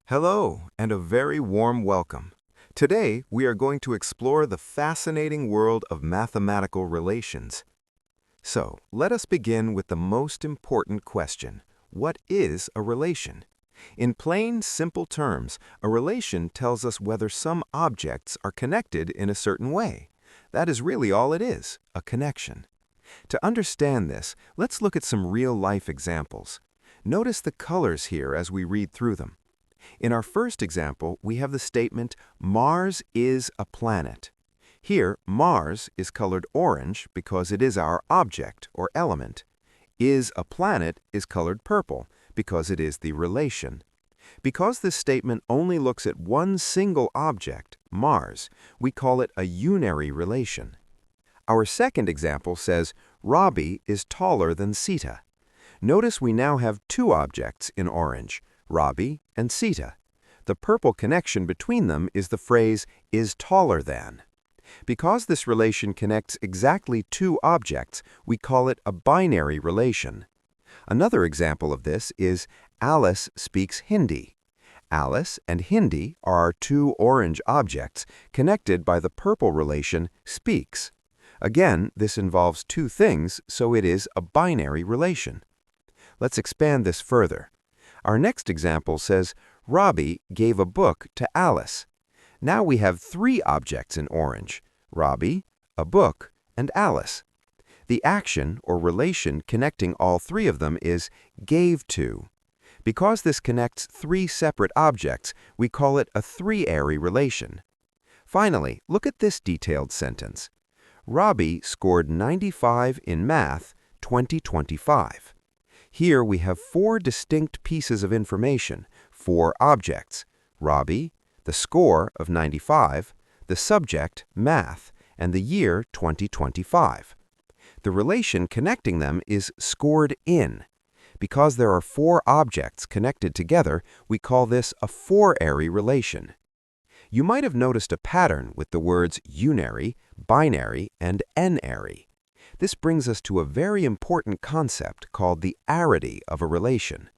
Hello, and a very warm welcome. Today, we are going to explore the fascinating world of mathematical relations. So, let us begin with the most important question. What is a relation? In plain, simple terms, a relation tells us whether some objects are connected in a certain way. That is really all it is, a connection. To understand this, let's look at some real-life examples. Notice the colors here as we read through them. In our first example, we have the statement, Mars is a planet. Here, Mars is colored orange because it is our object or element. Is a planet is colored purple because it is the relation. Because this statement only looks at one single object, Mars, we call it a unary relation. Our second example says, Robbie is taller than Sita. Notice we now have two objects in orange, Robbie and Sita. The purple connection between them is the phrase, is taller than. Because this relation connects exactly two objects, we call it a binary relation. Another example of this is, Alice speaks Hindi. Alice and Hindi are our two orange objects connected by the purple relation, speaks. Again, this involves two things, so it is a binary relation. Let's expand this further. Our next example says, Robbie gave a book to Alice. Now we have three objects in orange, Robbie, a book, and Alice. The action or relation connecting all three of them is gave to. Because this connects three separate objects, we call it a n-ary relation. Finally, look at this detailed sentence. Robbie scored 95 in math 2025. Here we have four distinct pieces of information, four objects, Robbie, the score of 95, the subject, math, and the year 2025. The relation connecting them is scored in. Because there are four objects connected together, we call this a n-ary relation. You might have noticed a pattern with the words unary, binary, and n-ary. This brings us to a very important concept called the arity of a relation.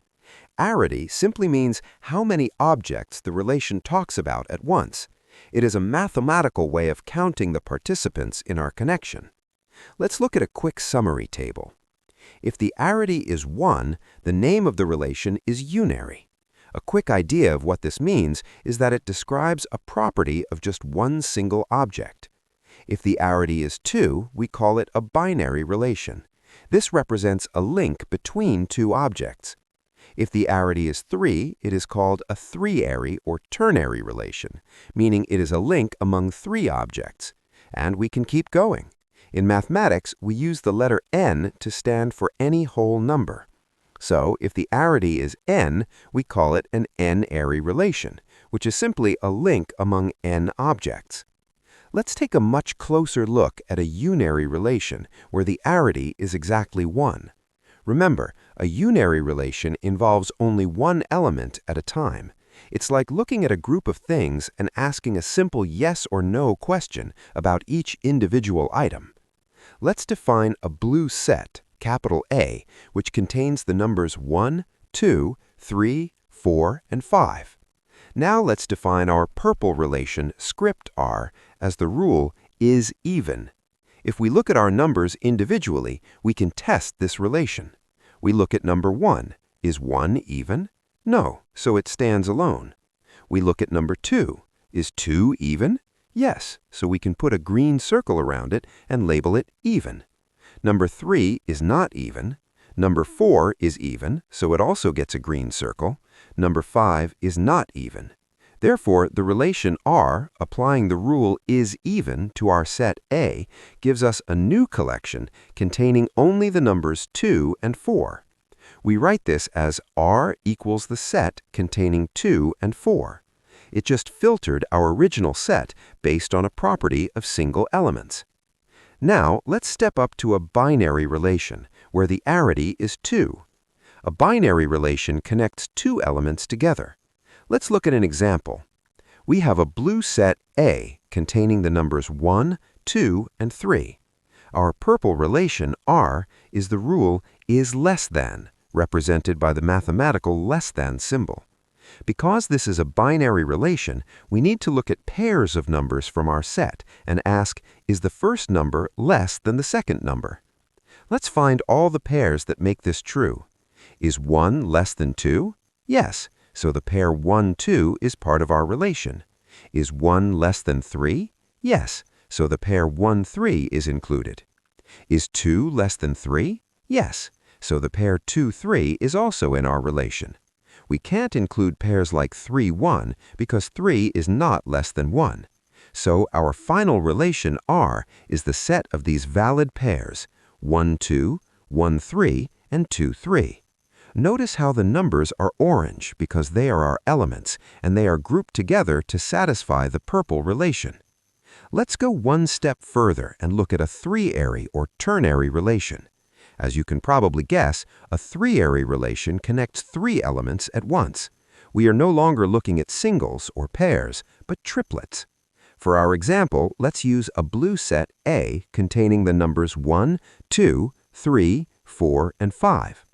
Arity simply means how many objects the relation talks about at once. It is a mathematical way of counting the participants in our connection. Let's look at a quick summary table. If the arity is 1, the name of the relation is unary. A quick idea of what this means is that it describes a property of just one single object. If the arity is 2, we call it a binary relation. This represents a link between two objects. If the arity is 3, it is called a n-ary or ternary relation, meaning it is a link among three objects. And we can keep going. In mathematics, we use the letter n to stand for any whole number. So, if the arity is n, we call it an n-ary relation, which is simply a link among n objects. Let's take a much closer look at a unary relation where the arity is exactly 1. Remember, a unary relation involves only one element at a time. It's like looking at a group of things and asking a simple yes or no question about each individual item. Let's define a blue set, capital A, which contains the numbers 1, 2, 3, 4, and 5. Now let's define our purple relation, script r, as the rule is even. If we look at our numbers individually, we can test this relation. We look at number 1. Is 1 even? No, so it stands alone. We look at number 2. Is 2 even? Yes, so we can put a green circle around it and label it even. Number 3 is not even. Number 4 is even, so it also gets a green circle. Number 5 is not even. Therefore, the relation r, applying the rule is even to our set A, gives us a new collection containing only the numbers 2 and 4. We write this as r equals the set containing 2 and 4. It just filtered our original set based on a property of single elements. Now, let's step up to a binary relation, where the arity is 2. A binary relation connects two elements together. Let's look at an example. We have a blue set A containing the numbers 1, 2, and 3. Our purple relation, r, is the rule is less than, represented by the mathematical less than symbol. Because this is a binary relation, we need to look at pairs of numbers from our set and ask, is the first number less than the second number? Let's find all the pairs that make this true. Is 1 less than 2? Yes, so the pair 1, 2 is part of our relation. Is 1 less than 3? Yes, so the pair 1, 3 is included. Is 2 less than 3? Yes, so the pair 2, 3 is also in our relation. We can't include pairs like 3, 1 because 3 is not less than 1. So our final relation R is the set of these valid pairs, 1, 2, 1, 3, and 2, 3. Notice how the numbers are orange because they are our elements, and they are grouped together to satisfy the purple relation. Let's go one step further and look at a three-ary or ternary relation. As you can probably guess, a three-ary relation connects three elements at once. We are no longer looking at singles or pairs, but triplets. For our example, let's use a blue set A containing the numbers 1, 2, 3, 4, and 5.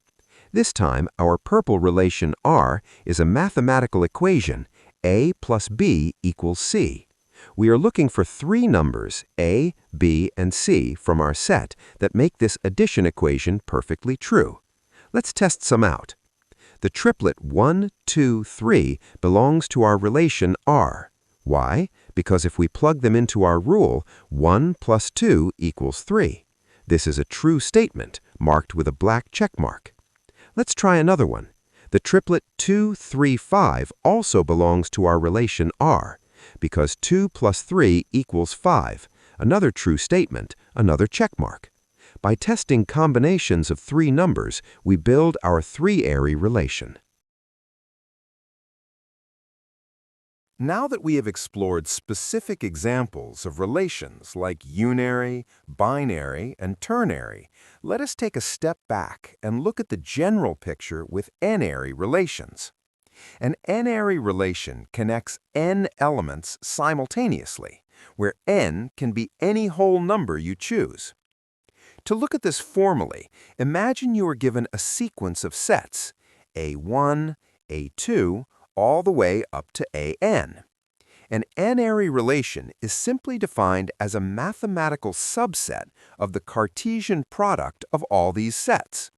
This time, our purple relation R is a mathematical equation, A plus B equals C. We are looking for three numbers, A, B, and C, from our set that make this addition equation perfectly true. Let's test some out. The triplet 1, 2, 3 belongs to our relation R. Why? Because if we plug them into our rule, 1 plus 2 equals 3. This is a true statement, marked with a black check mark. Let's try another one. The triplet 2, 3, 5 also belongs to our relation R, because 2 plus 3 equals 5, another true statement, another check mark. By testing combinations of three numbers, we build our three-ary relation. Now that we have explored specific examples of relations like unary, binary, and ternary, let us take a step back and look at the general picture with n-ary relations. An n-ary relation connects n elements simultaneously, where n can be any whole number you choose. To look at this formally, imagine you are given a sequence of sets, A1, A2, all the way up to an. An n-ary relation is simply defined as a mathematical subset of the Cartesian product of all these sets.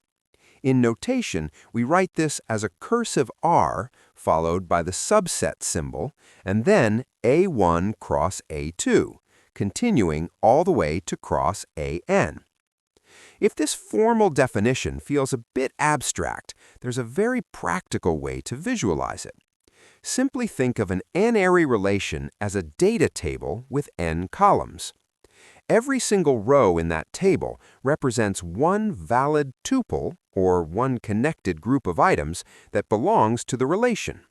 In notation, we write this as a cursive R followed by the subset symbol, and then A1 cross A2, continuing all the way to cross AN. If this formal definition feels a bit abstract, there's a very practical way to visualize it. Simply think of an n-ary relation as a data table with n columns. Every single row in that table represents one valid tuple, or one connected group of items, that belongs to the relation.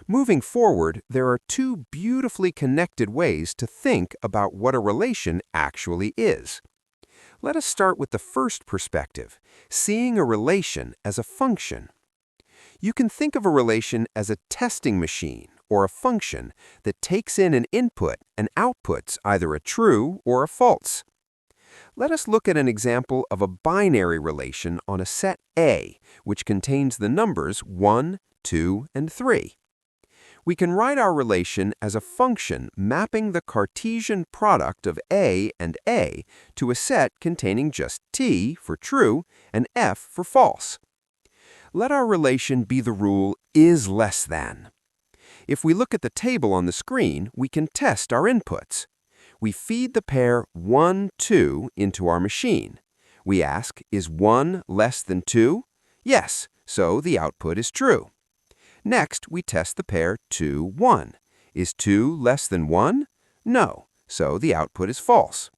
Moving forward, there are two beautifully connected ways to think about what a relation actually is. Let us start with the first perspective, seeing a relation as a function. You can think of a relation as a testing machine or a function that takes in an input and outputs either a true or a false. Let us look at an example of a binary relation on a set A, which contains the numbers 1, 2, and 3. We can write our relation as a function mapping the Cartesian product of A and A to a set containing just T for true and F for false. Let our relation be the rule is less than. If we look at the table on the screen, we can test our inputs. We feed the pair 1, 2 into our machine. We ask, is 1 less than 2? Yes, so the output is true. Next, we test the pair 2, 1. Is 2 less than 1? No, so the output is false.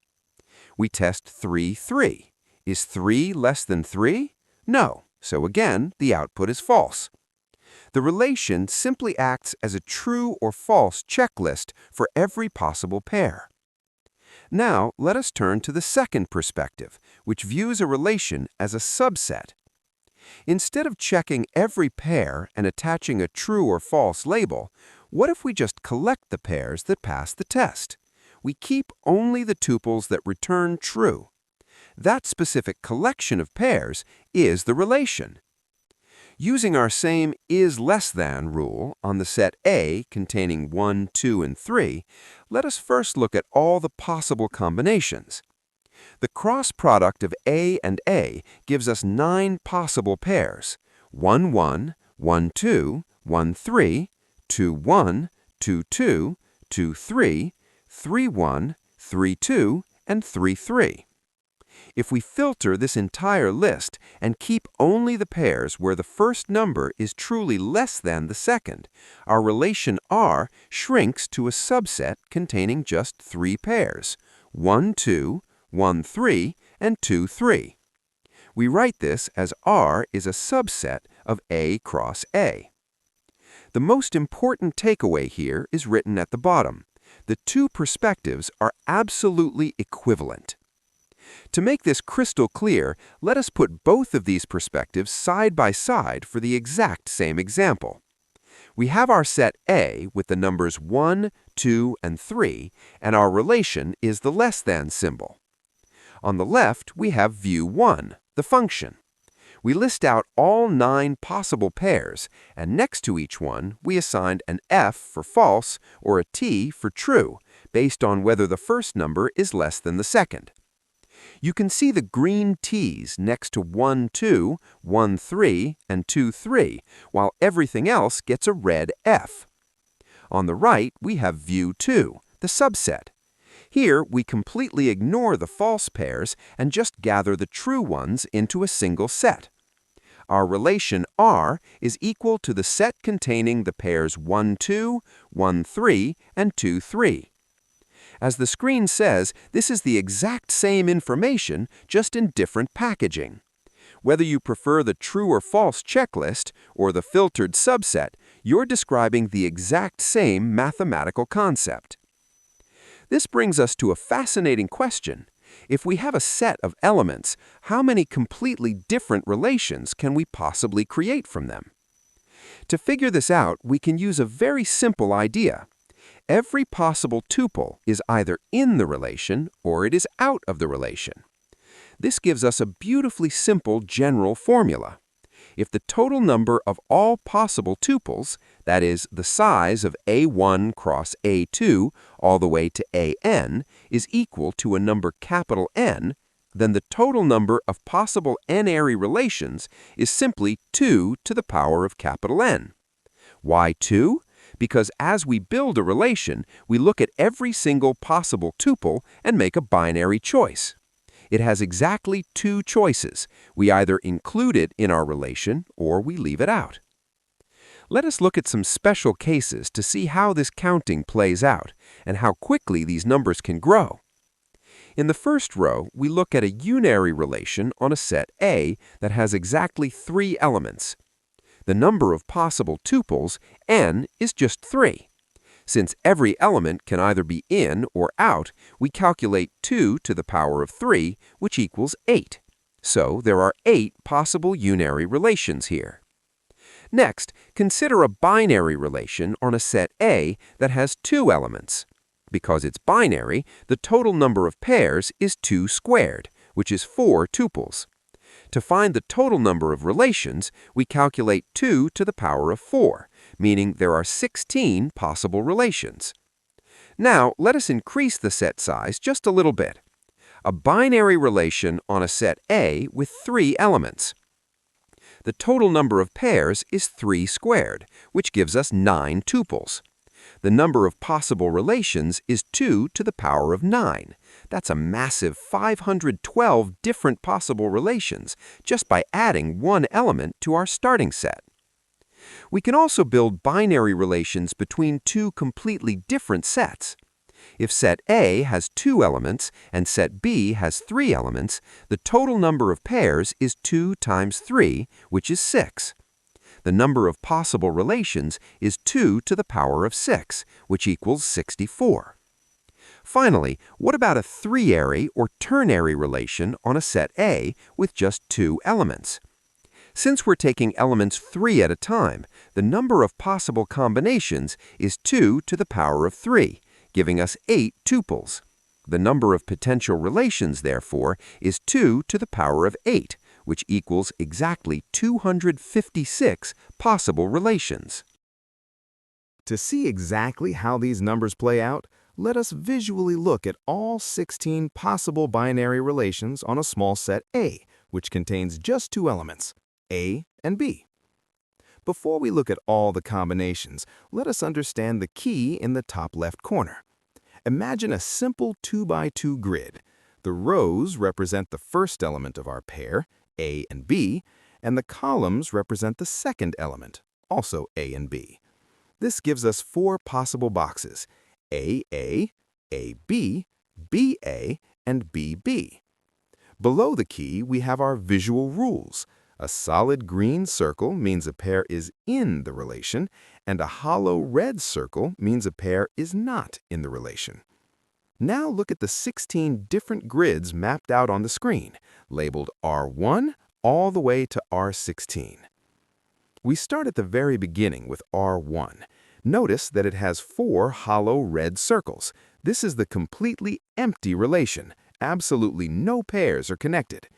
We test 3, 3. Is 3 less than 3? No, so again, the output is false. The relation simply acts as a true or false checklist for every possible pair. Now, let us turn to the second perspective, which views a relation as a subset. Instead of checking every pair and attaching a true or false label, what if we just collect the pairs that pass the test? We keep only the tuples that return true. That specific collection of pairs is the relation. Using our same is less than rule on the set A containing 1, 2, and 3, let us first look at all the possible combinations. The cross product of A and A gives us 9 possible pairs: 1, 1, 1, 2, 1, 3, 2, 1, 2, 2, 2, 3, 3, 1, 3, 2, and 3, 3. If we filter this entire list and keep only the pairs where the first number is truly less than the second, our relation R shrinks to a subset containing just 3 pairs: 1, 2, 1, 3, and 2, 3. We write this as R is a subset of A cross A. The most important takeaway here is written at the bottom. The two perspectives are absolutely equivalent. To make this crystal clear, let us put both of these perspectives side by side for the exact same example. We have our set A with the numbers 1, 2, and 3, and our relation is the less than symbol. On the left, we have view 1, the function. We list out all 9 possible pairs, and next to each one, we assigned an F for false or a T for true, based on whether the first number is less than the second. You can see the green T's next to 1, 2, 1, 3, and 2, 3, while everything else gets a red F. On the right, we have view 2, the subset. Here, we completely ignore the false pairs and just gather the true ones into a single set. Our relation R is equal to the set containing the pairs 1, 2, 1, 3, and 2, 3. As the screen says, this is the exact same information, just in different packaging. Whether you prefer the true or false checklist or the filtered subset, you're describing the exact same mathematical concept. This brings us to a fascinating question. If we have a set of elements, how many completely different relations can we possibly create from them? To figure this out, we can use a very simple idea. Every possible tuple is either in the relation or it is out of the relation. This gives us a beautifully simple general formula. If the total number of all possible tuples, that is, the size of A1 cross A2 all the way to AN, is equal to a number capital N, then the total number of possible n-ary relations is simply 2 to the power of capital N. Why 2? Because as we build a relation, we look at every single possible tuple and make a binary choice. It has exactly 2 choices. We either include it in our relation or we leave it out. Let us look at some special cases to see how this counting plays out and how quickly these numbers can grow. In the first row, we look at a unary relation on a set A that has exactly 3 elements. The number of possible tuples, n, is just 3. Since every element can either be in or out, we calculate 2 to the power of 3, which equals 8. So there are 8 possible unary relations here. Next, consider a binary relation on a set A that has 2 elements. Because it's binary, the total number of pairs is 2 squared, which is 4 tuples. To find the total number of relations, we calculate 2 to the power of 4, meaning there are 16 possible relations. Now, let us increase the set size just a little bit. A binary relation on a set A with 3 elements. The total number of pairs is 3 squared, which gives us 9 tuples. The number of possible relations is 2 to the power of 9. That's a massive 512 different possible relations just by adding one element to our starting set. We can also build binary relations between 2 completely different sets. If set A has 2 elements and set B has 3 elements, the total number of pairs is 2 times 3, which is 6. The number of possible relations is 2 to the power of 6, which equals 64. Finally, what about a 3-ary or ternary relation on a set A with just 2 elements? Since we're taking elements 3 at a time, the number of possible combinations is 2 to the power of 3, giving us 8 tuples. The number of potential relations, therefore, is 2 to the power of 8, which equals exactly 256 possible relations. To see exactly how these numbers play out, let us visually look at all 16 possible binary relations on a small set A, which contains just two elements, A and B. Before we look at all the combinations, let us understand the key in the top left corner. Imagine a simple 2x2 grid. The rows represent the first element of our pair, A and B, and the columns represent the second element, also A and B. This gives us four possible boxes, AA, AB, BA, and BB. Below the key, we have our visual rules. A solid green circle means a pair is in the relation, and a hollow red circle means a pair is not in the relation. Now look at the 16 different grids mapped out on the screen, labeled R1 all the way to R16. We start at the very beginning with R1. Notice that it has four hollow red circles. This is the completely empty relation. Absolutely no pairs are connected.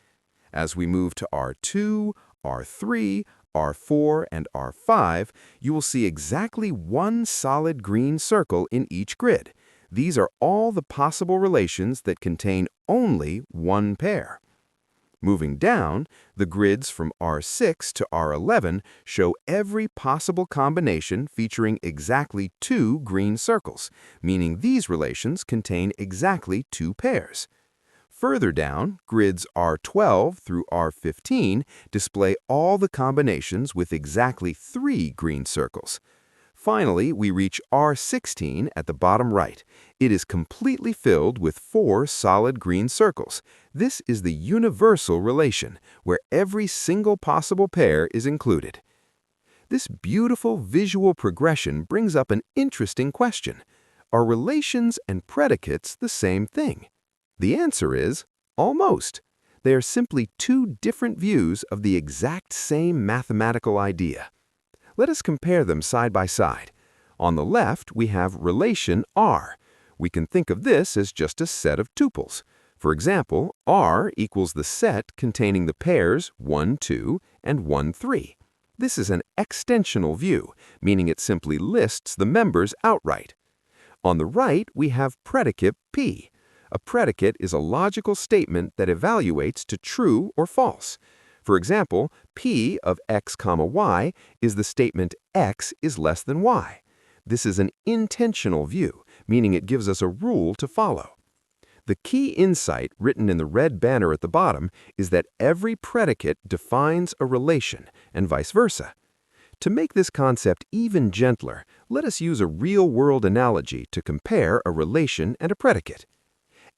As we move to R2, R3, R4, and R5, you will see exactly one solid green circle in each grid. These are all the possible relations that contain only one pair. Moving down, the grids from R6 to R11 show every possible combination featuring exactly two green circles, meaning these relations contain exactly two pairs. Further down, grids R12 through R15 display all the combinations with exactly three green circles. Finally, we reach R16 at the bottom right. It is completely filled with four solid green circles. This is the universal relation, where every single possible pair is included. This beautiful visual progression brings up an interesting question. Are relations and predicates the same thing? The answer is almost. They are simply two different views of the exact same mathematical idea. Let us compare them side by side. On the left, we have relation R. We can think of this as just a set of tuples. For example, R equals the set containing the pairs 1, 2, and 1, 3. This is an extensional view, meaning it simply lists the members outright. On the right, we have predicate P. A predicate is a logical statement that evaluates to true or false. For example, P of x, y is the statement x is less than y. This is an intentional view, meaning it gives us a rule to follow. The key insight written in the red banner at the bottom is that every predicate defines a relation, and vice versa. To make this concept even gentler, let us use a real-world analogy to compare a relation and a predicate.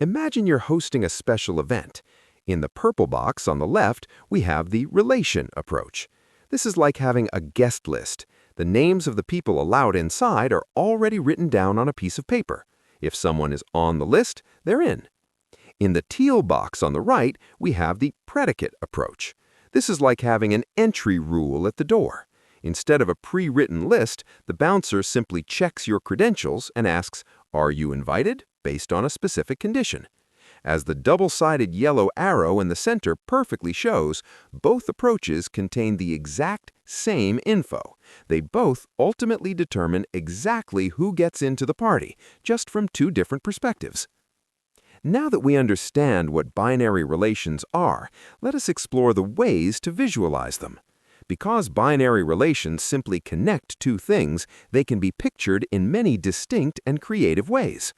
Imagine you're hosting a special event. In the purple box on the left, we have the relation approach. This is like having a guest list. The names of the people allowed inside are already written down on a piece of paper. If someone is on the list, they're in. In the teal box on the right, we have the predicate approach. This is like having an entry rule at the door. Instead of a pre-written list, the bouncer simply checks your credentials and asks, "Are you invited?" based on a specific condition. As the double-sided yellow arrow in the center perfectly shows, both approaches contain the exact same info. They both ultimately determine exactly who gets into the party, just from two different perspectives. Now that we understand what binary relations are, let us explore the ways to visualize them. Because binary relations simply connect two things, they can be pictured in many distinct and creative ways.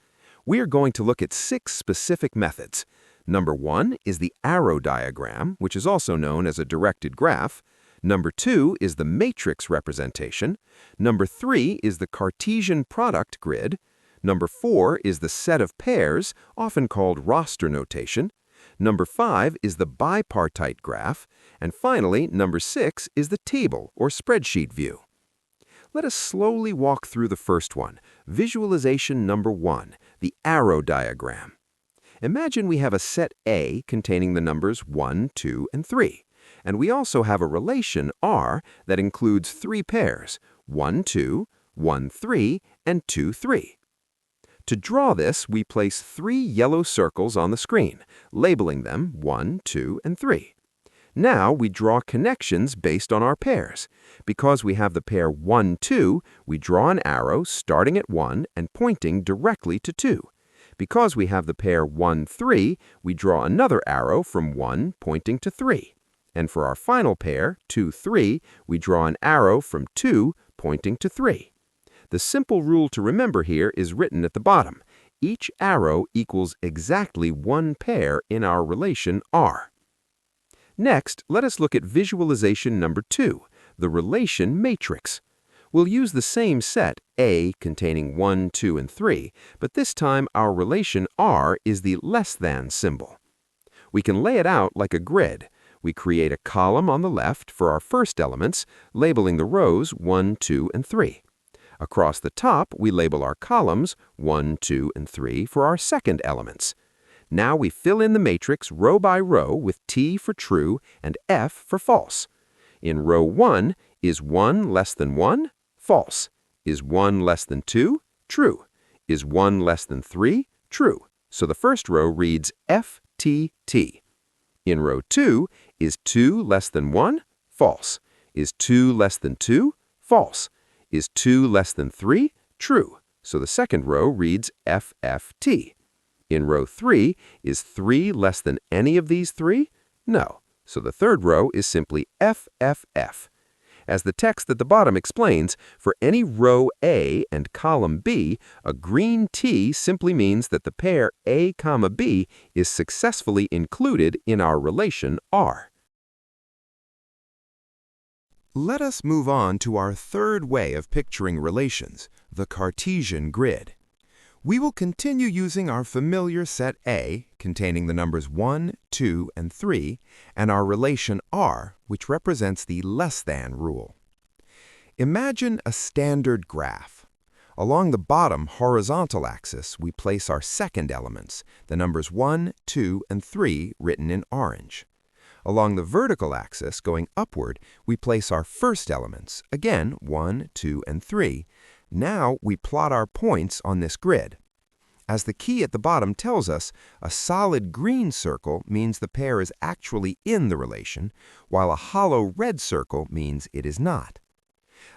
We are going to look at 6 specific methods. Number 1 is the arrow diagram, which is also known as a directed graph. Number 2 is the matrix representation. Number 3 is the Cartesian product grid. Number 4 is the set of pairs, often called roster notation. Number 5 is the bipartite graph. And finally, number 6 is the table or spreadsheet view. Let us slowly walk through the first one, visualization number 1, the arrow diagram. Imagine we have a set A containing the numbers 1, 2, and 3. And we also have a relation R that includes 3 pairs, 1, 2, 1, 3, and 2, 3. To draw this, we place 3 yellow circles on the screen, labeling them 1, 2, and 3. Now we draw connections based on our pairs. Because we have the pair 1, 2, we draw an arrow starting at 1 and pointing directly to 2. Because we have the pair 1, 3, we draw another arrow from 1 pointing to 3. And for our final pair, 2, 3, we draw an arrow from 2 pointing to 3. The simple rule to remember here is written at the bottom. Each arrow equals exactly one pair in our relation R. Next, let us look at visualization number 2, the relation matrix. We'll use the same set, A containing 1, 2, and 3, but this time our relation R is the less than symbol. We can lay it out like a grid. We create a column on the left for our first elements, labeling the rows 1, 2, and 3. Across the top, we label our columns 1, 2, and 3 for our second elements. Now we fill in the matrix row by row with T for true and F for false. In row 1, is 1 less than 1? False. Is 1 less than 2? True. Is 1 less than 3? True. So the first row reads F, T, T. In row 2, is 2 less than 1? False. Is 2 less than 2? False. Is 2 less than 3? True. So the second row reads F, F, T. In row 3, is 3 less than any of these 3? No. So the third row is simply F, F, F. As the text at the bottom explains, for any row A and column B, a green T simply means that the pair A, B is successfully included in our relation R. Let us move on to our third way of picturing relations, the Cartesian grid. We will continue using our familiar set A, containing the numbers 1, 2, and 3, and our relation R, which represents the less than rule. Imagine a standard graph. Along the bottom horizontal axis, we place our second elements, the numbers 1, 2, and 3 written in orange. Along the vertical axis, going upward, we place our first elements, again 1, 2, and 3. Now we plot our points on this grid. As the key at the bottom tells us, a solid green circle means the pair is actually in the relation, while a hollow red circle means it is not.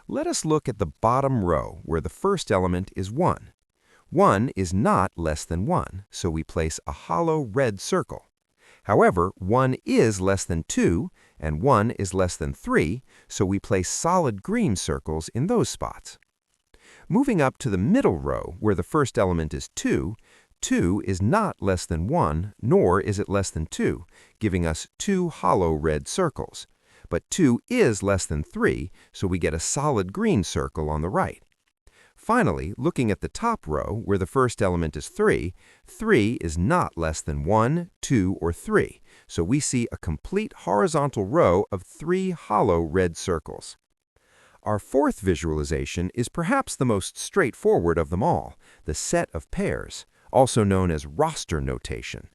Let us look at the bottom row where the first element is 1. 1 is not less than 1, so we place a hollow red circle. However, 1 is less than 2, and 1 is less than 3, so we place solid green circles in those spots. Moving up to the middle row, where the first element is 2, 2 is not less than 1, nor is it less than 2, giving us 2 hollow red circles. But 2 is less than 3, so we get a solid green circle on the right. Finally, looking at the top row, where the first element is 3, 3 is not less than 1, 2, or 3, so we see a complete horizontal row of 3 hollow red circles. Our fourth visualization is perhaps the most straightforward of them all, the set of pairs, also known as roster notation.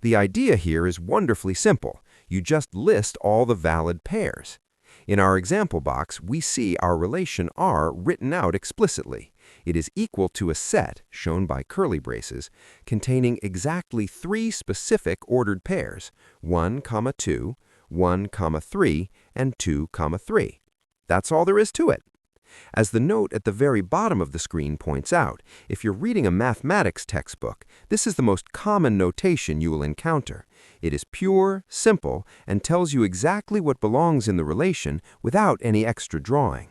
The idea here is wonderfully simple. You just list all the valid pairs. In our example box, we see our relation R written out explicitly. It is equal to a set, shown by curly braces, containing exactly 3 specific ordered pairs, 1, 2, 1, 3, and 2, 3. That's all there is to it. As the note at the very bottom of the screen points out, if you're reading a mathematics textbook, this is the most common notation you will encounter. It is pure, simple, and tells you exactly what belongs in the relation without any extra drawing.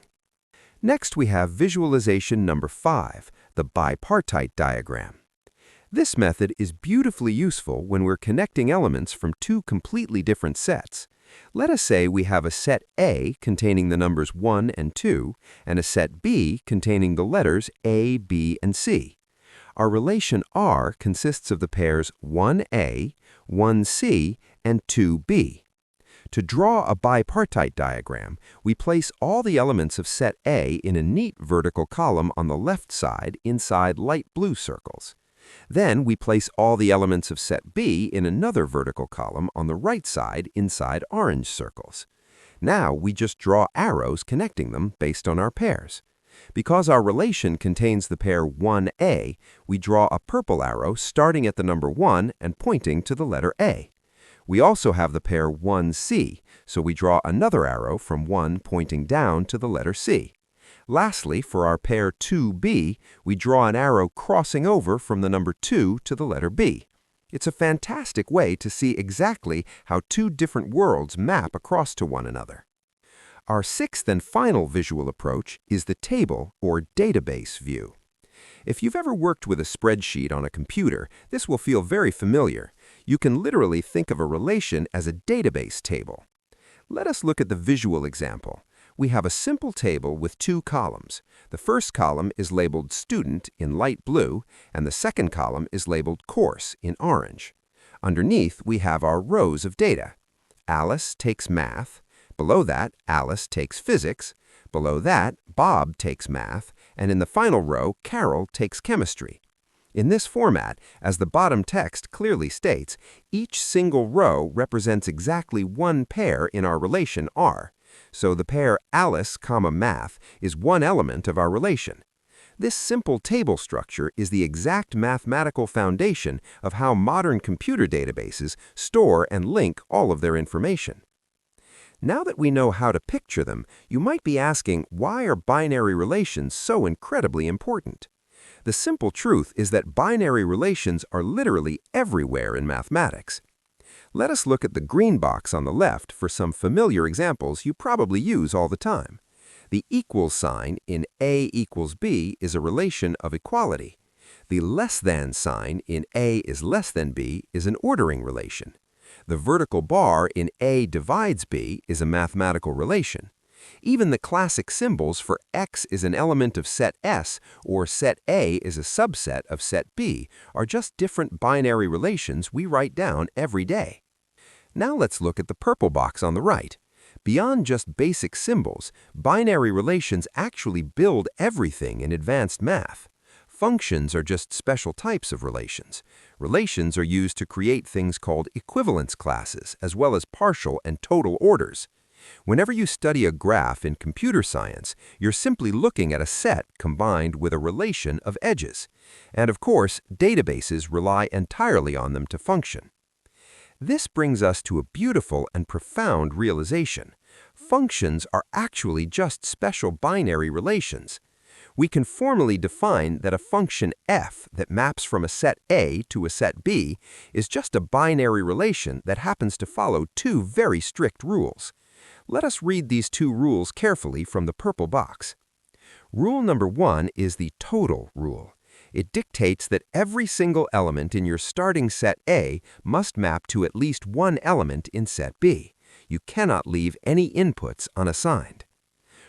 Next, we have visualization number 5, the Bipartite Diagram. This method is beautifully useful when we're connecting elements from 2 completely different sets. Let us say we have a set A containing the numbers 1 and 2, and a set B containing the letters A, B, and C. Our relation R consists of the pairs 1A, 1C, and 2B. To draw a bipartite diagram, we place all the elements of set A in a neat vertical column on the left side inside light blue circles. Then we place all the elements of set B in another vertical column on the right side inside orange circles. Now we just draw arrows connecting them based on our pairs. Because our relation contains the pair 1A, we draw a purple arrow starting at the number 1 and pointing to the letter A. We also have the pair 1C, so we draw another arrow from 1 pointing down to the letter C. Lastly, for our pair 2B, we draw an arrow crossing over from the number 2 to the letter B. It's a fantastic way to see exactly how two different worlds map across to one another. Our sixth and final visual approach is the table or database view. If you've ever worked with a spreadsheet on a computer, this will feel very familiar. You can literally think of a relation as a database table. Let us look at the visual example. We have a simple table with two columns. The first column is labeled Student in light blue, and the second column is labeled Course in orange. Underneath, we have our rows of data. Alice takes math. Below that, Alice takes physics. Below that, Bob takes math. And in the final row, Carol takes chemistry. In this format, as the bottom text clearly states, each single row represents exactly one pair in our relation R. So the pair Alice, math is one element of our relation. This simple table structure is the exact mathematical foundation of how modern computer databases store and link all of their information. Now that we know how to picture them, you might be asking, why are binary relations so incredibly important? The simple truth is that binary relations are literally everywhere in mathematics. Let us look at the green box on the left for some familiar examples you probably use all the time. The equals sign in A equals B is a relation of equality. The less than sign in A is less than B is an ordering relation. The vertical bar in A divides B is a mathematical relation. Even the classic symbols for X is an element of set S or set A is a subset of set B are just different binary relations we write down every day. Now let's look at the purple box on the right. Beyond just basic symbols, binary relations actually build everything in advanced math. Functions are just special types of relations. Relations are used to create things called equivalence classes, as well as partial and total orders. Whenever you study a graph in computer science, you're simply looking at a set combined with a relation of edges. And of course, databases rely entirely on them to function. This brings us to a beautiful and profound realization. Functions are actually just special binary relations. We can formally define that a function f that maps from a set A to a set B is just a binary relation that happens to follow two very strict rules. Let us read these two rules carefully from the purple box. Rule number 1 is the total rule. It dictates that every single element in your starting set A must map to at least one element in set B. You cannot leave any inputs unassigned.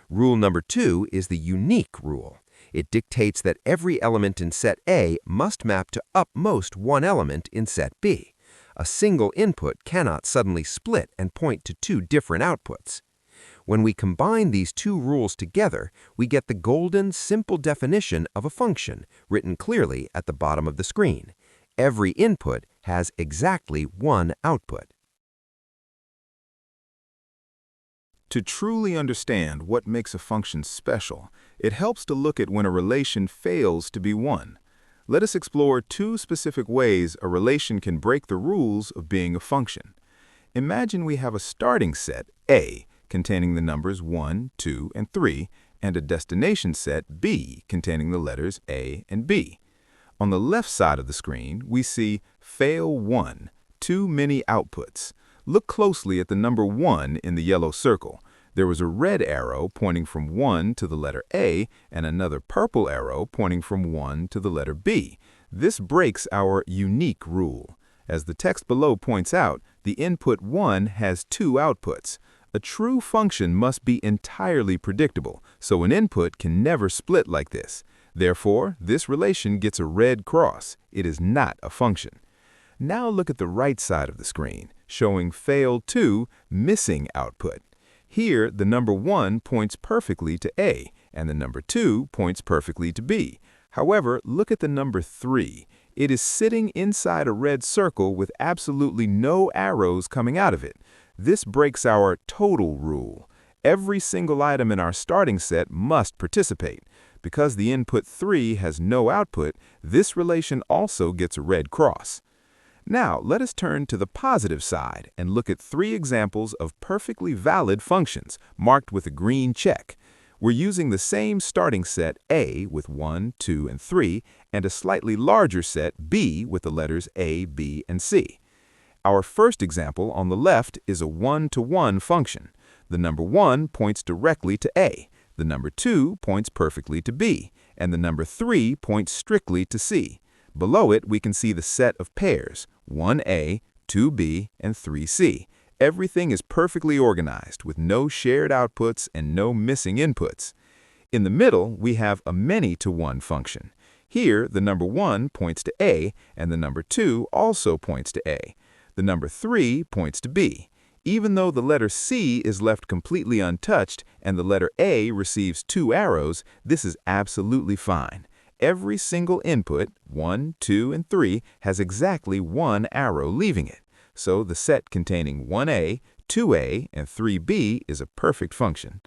Rule number 2 is the unique rule. It dictates that every element in set A must map to upmost one element in set B. A single input cannot suddenly split and point to two different outputs. When we combine these two rules together, we get the golden, simple definition of a function, written clearly at the bottom of the screen. Every input has exactly one output. To truly understand what makes a function special, it helps to look at when a relation fails to be one. Let us explore two specific ways a relation can break the rules of being a function. Imagine we have a starting set, A, containing the numbers 1, 2, and 3, and a destination set, B, containing the letters A and B. On the left side of the screen, we see fail 1, too many outputs. Look closely at the number 1 in the yellow circle. There was a red arrow pointing from 1 to the letter A and another purple arrow pointing from 1 to the letter B. This breaks our unique rule. As the text below points out, the input 1 has two outputs. A true function must be entirely predictable, so an input can never split like this. Therefore, this relation gets a red cross. It is not a function. Now look at the right side of the screen, showing fail 2, missing output. Here, the number 1 points perfectly to A, and the number 2 points perfectly to B. However, look at the number 3. It is sitting inside a red circle with absolutely no arrows coming out of it. This breaks our total rule. Every single item in our starting set must participate. Because the input 3 has no output, this relation also gets a red cross. Now, let us turn to the positive side and look at 3 examples of perfectly valid functions marked with a green check. We're using the same starting set A with 1, 2, and 3, and a slightly larger set B with the letters A, B, and C. Our first example on the left is a 1-to-1 function. The number 1 points directly to A, the number 2 points perfectly to B, and the number 3 points strictly to C. Below it, we can see the set of pairs, 1A, 2B, and 3C. Everything is perfectly organized with no shared outputs and no missing inputs. In the middle, we have a many-to-1 function. Here, the number 1 points to A, and the number 2 also points to A. The number 3 points to B. Even though the letter C is left completely untouched and the letter A receives 2 arrows, this is absolutely fine. Every single input, 1, 2, and 3, has exactly 1 arrow leaving it. So the set containing 1A, 2A, and 3B is a perfect function.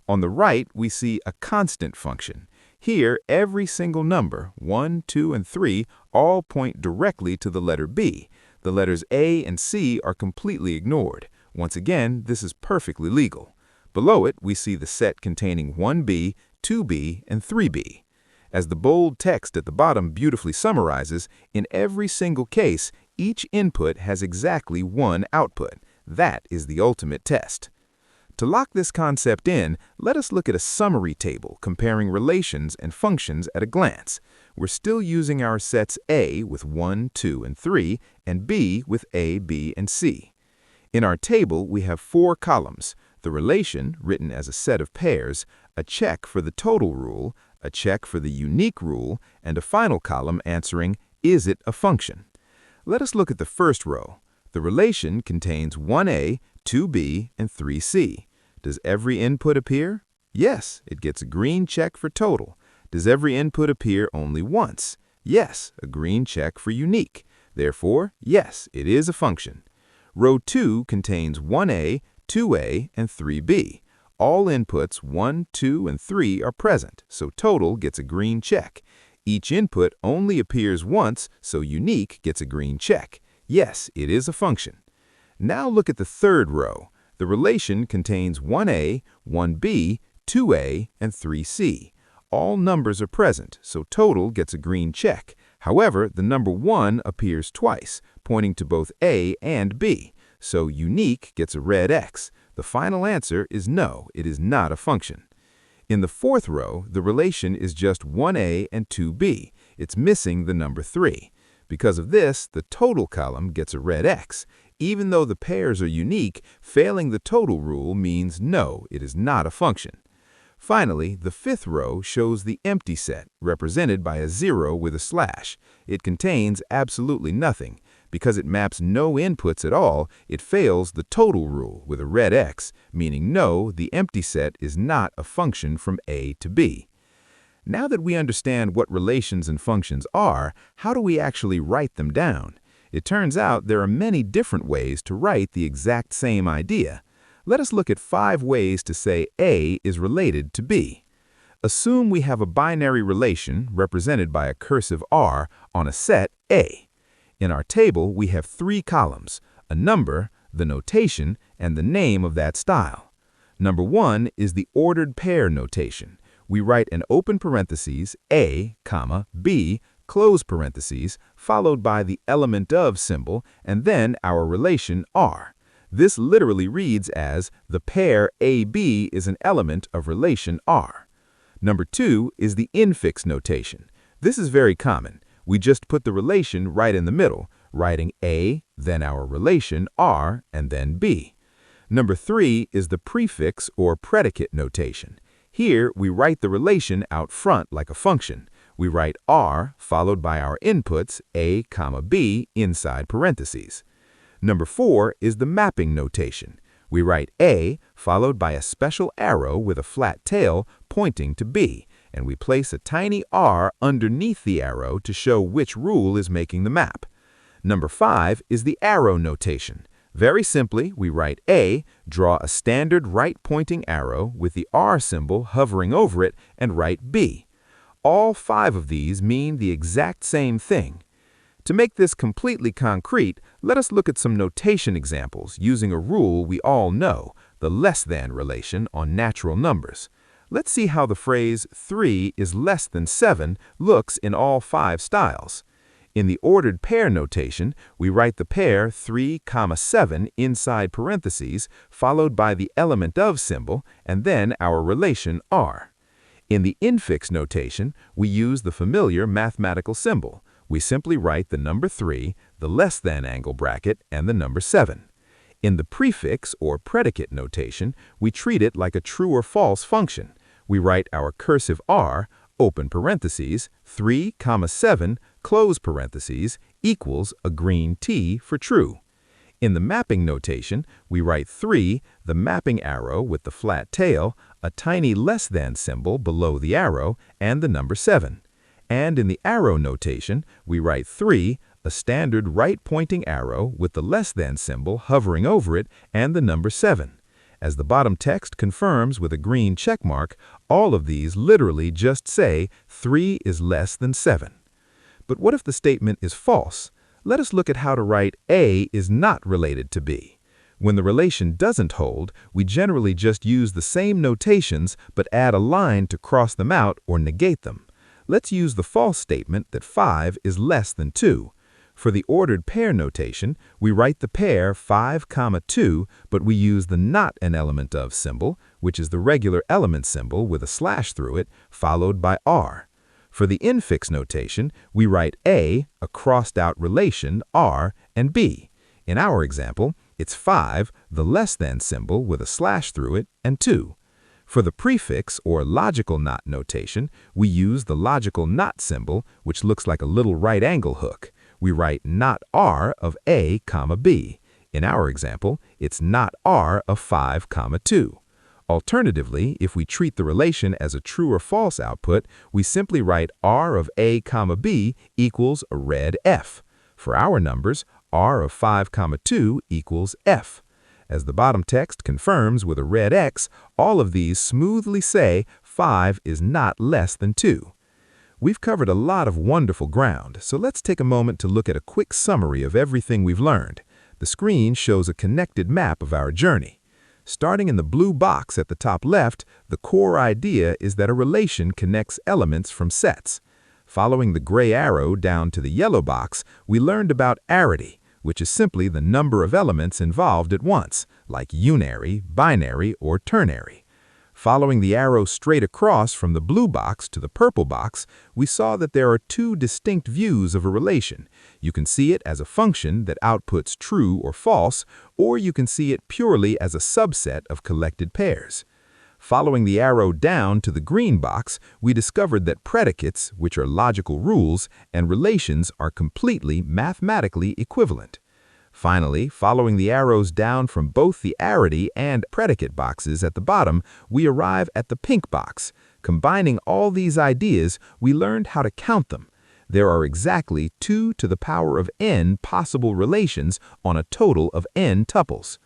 On the right, we see a constant function. Here, every single number, 1, 2, and 3, all point directly to the letter B. The letters A and C are completely ignored. Once again, this is perfectly legal. Below it, we see the set containing 1B, 2B, and 3B. As the bold text at the bottom beautifully summarizes, in every single case, each input has exactly 1 output. That is the ultimate test. To lock this concept in, let us look at a summary table comparing relations and functions at a glance. We're still using our sets A with 1, 2, and 3, and B with A, B, and C. In our table, we have 4 columns: the relation, written as a set of pairs, a check for the total rule, a check for the unique rule, and a final column answering, is it a function? Let us look at the first row. The relation contains 1A, 2B, and 3C. Does every input appear? Yes, it gets a green check for total. Does every input appear only once? Yes, a green check for unique. Therefore, yes, it is a function. Row 2 contains 1A, 2A, and 3B. All inputs 1, 2, and 3 are present, so total gets a green check. Each input only appears once, so unique gets a green check. Yes, it is a function. Now look at the third row. The relation contains 1A, 1B, 2A, and 3C. All numbers are present, so total gets a green check. However, the number 1 appears twice, pointing to both A and B, so unique gets a red X. The final answer is no, it is not a function. In the fourth row, the relation is just 1A and 2B. It's missing the number 3. Because of this, the total column gets a red X. Even though the pairs are unique, failing the total rule means no, it is not a function. Finally, the fifth row shows the empty set, represented by a 0 with a slash. It contains absolutely nothing. Because it maps no inputs at all, it fails the total rule with a red X, meaning no, the empty set is not a function from A to B. Now that we understand what relations and functions are, how do we actually write them down? It turns out there are many different ways to write the exact same idea. Let us look at 5 ways to say A is related to B. Assume we have a binary relation, represented by a cursive R, on a set A. In our table, we have 3 columns: a number, the notation, and the name of that style. Number 1 is the ordered pair notation. We write an open parentheses, A, comma, B, close parentheses, followed by the element of symbol, and then our relation R. This literally reads as, the pair AB is an element of relation R. Number 2 is the infix notation. This is very common. We just put the relation right in the middle, writing A, then our relation R, and then B. Number 3 is the prefix or predicate notation. Here, we write the relation out front like a function. We write R followed by our inputs A, B inside parentheses. Number 4 is the mapping notation. We write A followed by a special arrow with a flat tail pointing to B, and we place a tiny R underneath the arrow to show which rule is making the map. Number 5 is the arrow notation. Very simply, we write A, draw a standard right-pointing arrow with the R symbol hovering over it, and write B. All 5 of these mean the exact same thing. To make this completely concrete, let us look at some notation examples using a rule we all know, the less than relation on natural numbers. Let's see how the phrase 3 is less than 7 looks in all 5 styles. In the ordered pair notation, we write the pair 3, 7 inside parentheses, followed by the element of symbol, and then our relation r. In the infix notation, we use the familiar mathematical symbol. We simply write the number 3, the less than angle bracket, and the number 7. In the prefix or predicate notation, we treat it like a true or false function. We write our cursive r, open parentheses, 3, 7, close parentheses, equals a green T for true. In the mapping notation, we write 3, the mapping arrow with the flat tail, a tiny less than symbol below the arrow, and the number 7. And in the arrow notation, we write 3, a standard right-pointing arrow with the less than symbol hovering over it, and the number 7. As the bottom text confirms with a green check mark, all of these literally just say 3 is less than 7. But what if the statement is false? Let us look at how to write A is not related to B. When the relation doesn't hold, we generally just use the same notations but add a line to cross them out or negate them. Let's use the false statement that 5 is less than 2. For the ordered pair notation, we write the pair 5, 2, but we use the not an element of symbol, which is the regular element symbol with a slash through it, followed by r. For the infix notation, we write a crossed-out relation, r, and b. In our example, it's 5, the less than symbol with a slash through it, and 2. For the prefix or logical not notation, we use the logical not symbol, which looks like a little right angle hook. We write not r of a, b. In our example, it's not r of 5, 2. Alternatively, if we treat the relation as a true or false output, we simply write r of a, b equals a red F. For our numbers, r of 5, 2 equals F. As the bottom text confirms with a red X, all of these smoothly say 5 is not less than 2. We've covered a lot of wonderful ground, so let's take a moment to look at a quick summary of everything we've learned. The screen shows a connected map of our journey. Starting in the blue box at the top left, the core idea is that a relation connects elements from sets. Following the gray arrow down to the yellow box, we learned about arity, which is simply the number of elements involved at once, like unary, binary, or ternary. Following the arrow straight across from the blue box to the purple box, we saw that there are two distinct views of a relation. You can see it as a function that outputs true or false, or you can see it purely as a subset of collected pairs. Following the arrow down to the green box, we discovered that predicates, which are logical rules, and relations are completely mathematically equivalent. Finally, following the arrows down from both the arity and predicate boxes at the bottom, we arrive at the pink box. Combining all these ideas, we learned how to count them. There are exactly 2 to the power of n possible relations on a total of n tuples.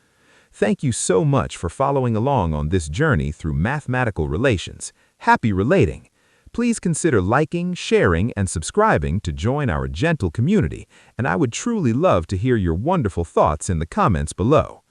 Thank you so much for following along on this journey through mathematical relations. Happy relating! Please consider liking, sharing, and subscribing to join our gentle community, and I would truly love to hear your wonderful thoughts in the comments below.